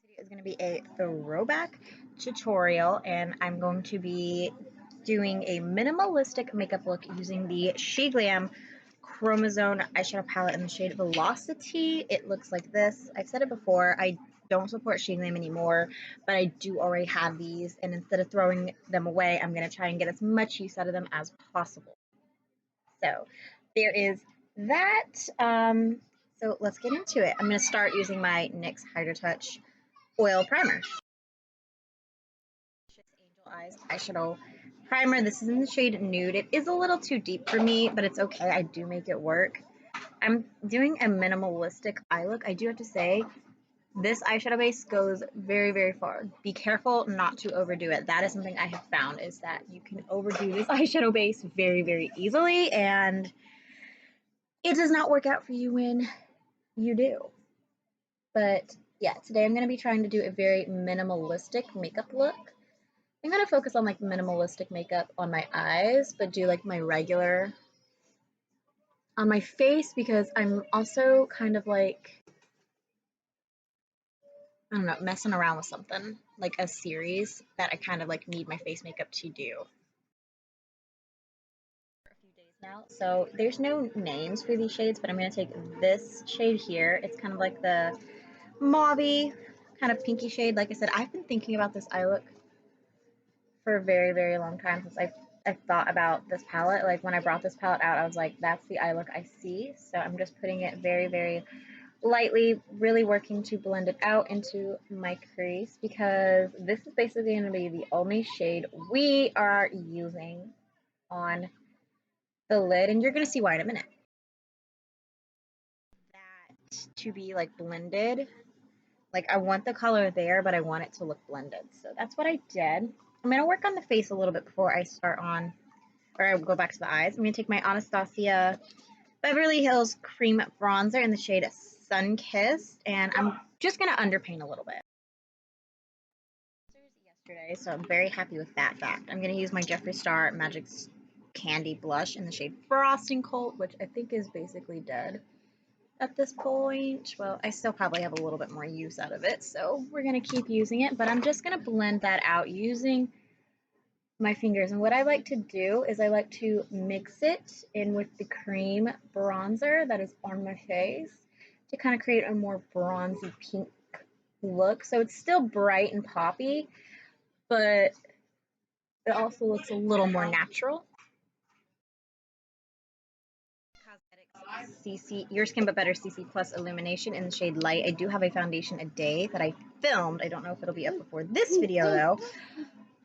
Video is going to be a throwback tutorial, and I'm going to be doing a minimalistic makeup look using the Sheglam Chromazone eyeshadow palette in the shade Velocity. It looks like this. I've said it before, I don't support Sheglam anymore, but I do already have these, and instead of throwing them away, I'm going to try and get as much use out of them as possible. So there is that. So let's get into it. I'm going to start using my NYX Hydro Touch oil primer. Angel Eyes eyeshadow primer. This is in the shade Nude. It is a little too deep for me, but it's okay. I do make it work. I'm doing a minimalistic eye look. I do have to say, this eyeshadow base goes very, very far. Be careful not to overdo it. That is something I have found, is that you can overdo this eyeshadow base very, very easily, and it does not work out for you when you do. But yeah, today I'm going to be trying to do a very minimalistic makeup look. I'm going to focus on like minimalistic makeup on my eyes, but do like my regular on my face, because I'm also kind of like, I don't know, messing around with something, like a series that I kind of like need my face makeup to do. For a few days now, so there's no names for these shades, but I'm going to take this shade here. It's kind of like the mauve-y, kind of pinky shade. Like I said, I've been thinking about this eye look for a very, very long time, since I've thought about this palette. Like when I brought this palette out, I was like, that's the eye look I see. So I'm just putting it very, very lightly, really working to blend it out into my crease, because this is basically going to be the only shade we are using on the lid, and you're going to see why in a minute. That to be like blended, like I want the color there, but I want it to look blended. So that's what I did. I'm going to work on the face a little bit before I start on, or I go back to the eyes. I'm going to take my Anastasia Beverly Hills Cream Bronzer in the shade Sunkissed, and I'm just going to underpaint a little bit. Yesterday, so I'm very happy with that fact. I'm going to use my Jeffree Star Magic Candy Blush in the shade Frosting Cold, which I think is basically dead at this point. Well, I still probably have a little bit more use out of it, so we're going to keep using it, but I'm just going to blend that out using my fingers. And what I like to do is I like to mix it in with the cream bronzer that is on my face to kind of create a more bronzy pink look. So it's still bright and poppy, but it also looks a little more natural. CC Your Skin But Better CC Plus Illumination in the shade Light. I do have a foundation a day that I filmed. I don't know if it'll be up before this video though,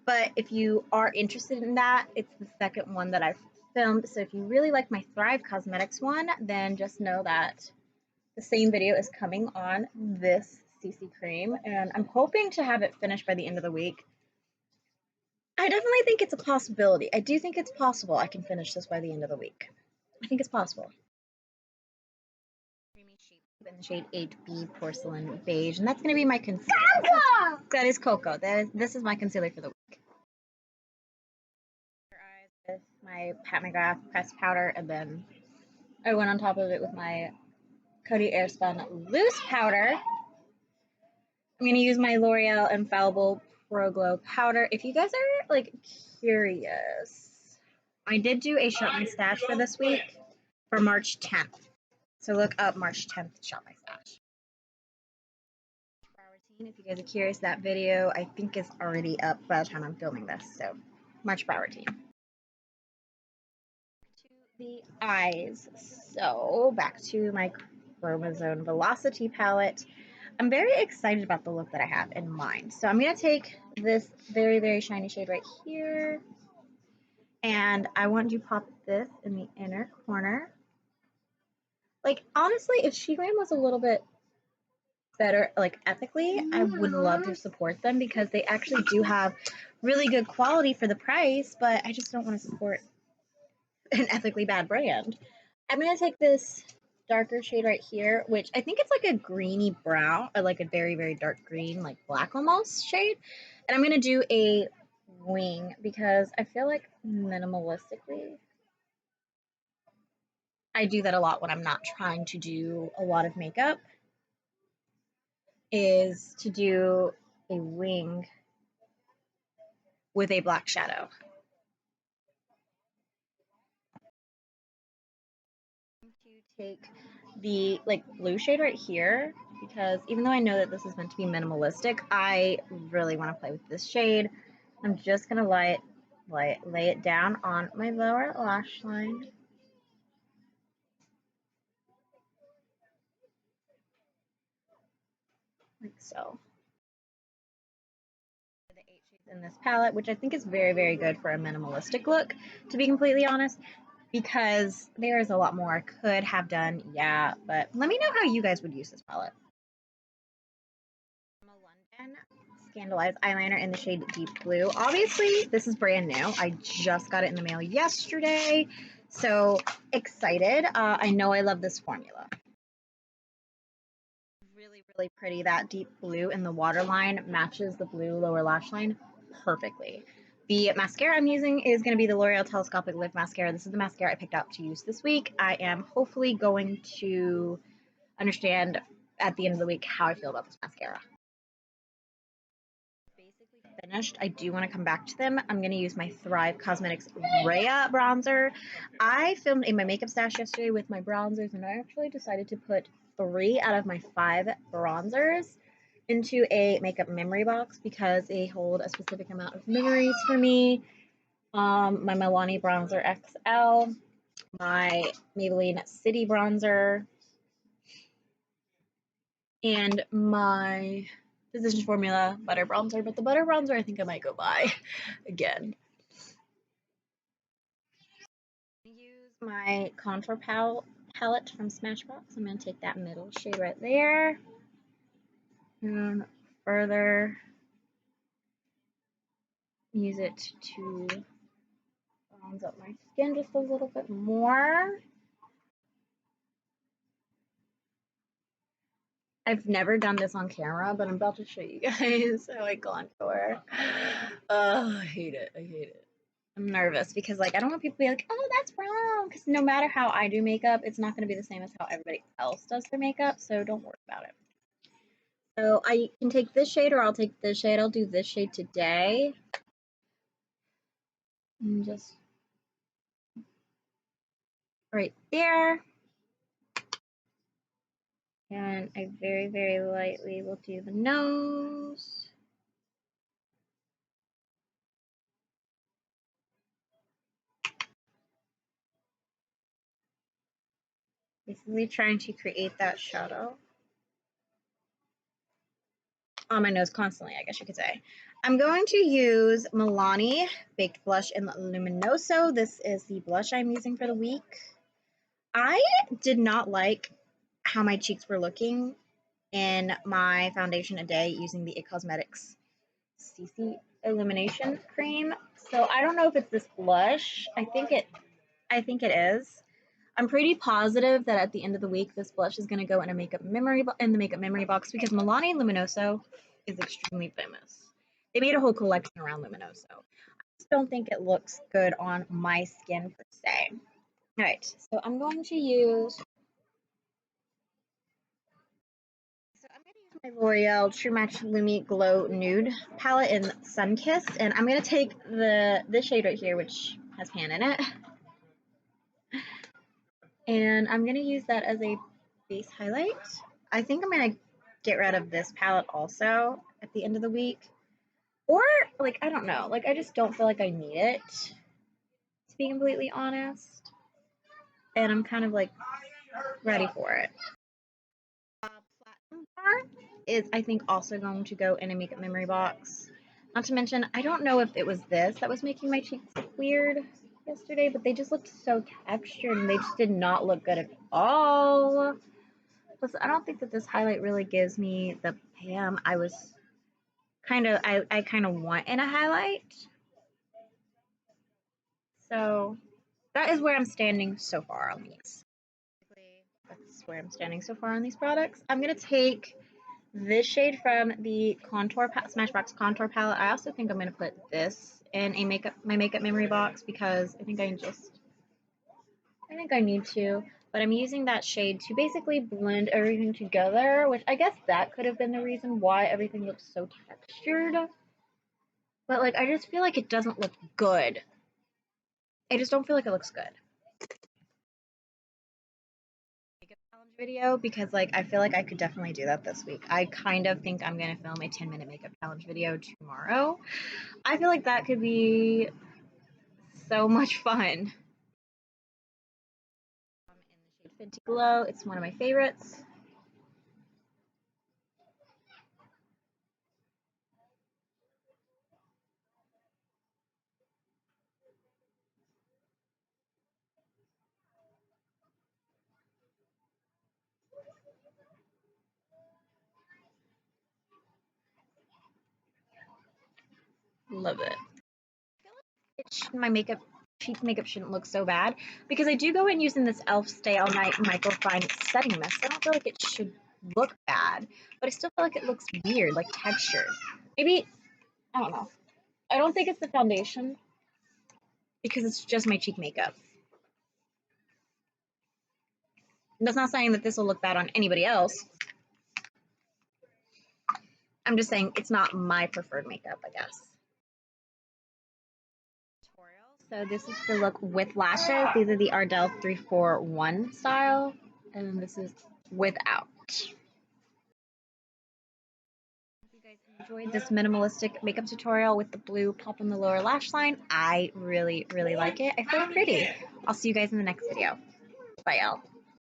but if you are interested in that, it's the second one that I've filmed. So if you really like my Thrive Cosmetics one, then just know that the same video is coming on this CC cream, and I'm hoping to have it finished by the end of the week. I definitely think it's a possibility. I do think it's possible I can finish this by the end of the week. I think it's possible. Creamy shape in the shade 8B Porcelain Beige, and that's going to be my concealer. That is Cocoa. This is my concealer for the week. Your eyes with my Pat McGrath pressed powder, and then I went on top of it with my Coty Airspun loose powder. I'm going to use my L'Oreal Infallible Pro Glow powder. If you guys are like curious, I did do a Shop My Stash for this week for March 10th. So look up March 10th Shop My Stash. Brow routine, if you guys are curious, that video I think is already up by the time I'm filming this. So March brow routine. To the eyes. So back to my Chromazone Velocity palette. I'm very excited about the look that I have in mind. So I'm going to take this very, very shiny shade right here, and I want to pop this in the inner corner. Like, honestly, if Sheglam was a little bit better, like, ethically, I would love to support them, because they actually do have really good quality for the price, but I just don't want to support an ethically bad brand. I'm going to take this darker shade right here, which I think it's like a greeny brown, or like a very, very dark green, like black almost shade. And I'm going to do a wing, because I feel like minimalistically, I do that a lot when I'm not trying to do a lot of makeup. is to do a wing with a black shadow. To take the blue shade right here, because even though I know that this is meant to be minimalistic, I really want to play with this shade. I'm just gonna lay it down on my lower lash line. Like so. The 8 shades in this palette, which I think is very, very good for a minimalistic look, to be completely honest, because there is a lot more I could have done, yeah, but let me know how you guys would use this palette. I'm a London Scandalized eyeliner in the shade Deep Blue. Obviously, this is brand new. I just got it in the mail yesterday, so excited. I know I love this formula. Really, really pretty. That deep blue in the waterline matches the blue lower lash line perfectly. The mascara I'm using is going to be the L'Oreal Telescopic Lift Mascara. This is the mascara I picked out to use this week. I am hopefully going to understand at the end of the week how I feel about this mascara. Basically finished. I do want to come back to them. I'm going to use my Thrive Cosmetics Rhea bronzer. I filmed in my makeup stash yesterday with my bronzers, and I actually decided to put 3 out of my 5 bronzers into a makeup memory box because they hold a specific amount of memories for me. My Milani bronzer XL, my Maybelline City bronzer, and my Physicians Formula butter bronzer, but the butter bronzer I think I might go buy again. Use my contour palette from Smashbox. I'm going to take that middle shade right there and further use it to bronze up my skin just a little bit more. I've never done this on camera, but I'm about to show you guys how I contour. Oh, I hate it. I hate it. I'm nervous because I don't want people to be like, oh, that's wrong. Because no matter how I do makeup, it's not going to be the same as how everybody else does their makeup. So don't worry about it. So I can take this shade or I'll take this shade. I'll do this shade today. And just right there. And I very, very lightly will do the nose. Basically trying to create that shadow on my nose constantly, I guess you could say. I'm going to use Milani Baked Blush in Luminoso. This is the blush I'm using for the week. I did not like how my cheeks were looking in my foundation a day using the It Cosmetics CC Illumination Cream. So I don't know if it's this blush. I think it is. I'm pretty positive that at the end of the week, this blush is going to go in a makeup memory box because Milani Luminoso is extremely famous. They made a whole collection around Luminoso. I just don't think it looks good on my skin per se. All right, so I'm going to use my L'Oreal True Match Lumi Glow Nude palette in Sunkissed, and I'm going to take this shade right here, which has pan in it. And I'm going to use that as a base highlight. I think I'm going to get rid of this palette also at the end of the week. Or, I don't know. I just don't feel like I need it, to be completely honest. And I'm kind of, ready for it. Platinum bar is, I think, also going to go in a makeup memory box. Not to mention, I don't know if it was this that was making my cheeks look weird yesterday, but they just looked so textured and they just did not look good at all. Plus, I don't think that this highlight really gives me the Pam I was I kind of want in a highlight. So that is where I'm standing so far on these. That's where I'm standing so far on these products. I'm going to take this shade from the Smashbox Contour Palette. I also think I'm going to put this in my makeup memory box because I think I need to. But I'm using that shade to basically blend everything together, which I guess that could have been the reason why everything looks so textured. But like, I just feel like it doesn't look good. I just don't feel like it looks good. Makeup challenge video, because like I feel like I could definitely do that this week. I kind of think I'm gonna film a 10-minute makeup challenge video tomorrow. I feel like that could be so much fun. In the shade Fenty Glow, it's one of my favorites. Love it. My cheek makeup shouldn't look so bad because I do go in using this e.l.f. Stay All Night Microfine Setting Mist. I don't feel like it should look bad, but I still feel like it looks weird, like textured. Maybe, I don't know. I don't think it's the foundation because it's just my cheek makeup. That's not saying that this will look bad on anybody else. I'm just saying it's not my preferred makeup, I guess. So this is the look with lashes. These are the Ardell 341 style, and then this is without. If you guys enjoyed this minimalistic makeup tutorial with the blue pop on the lower lash line, I really, really like it. I feel pretty. I'll see you guys in the next video. Bye, y'all.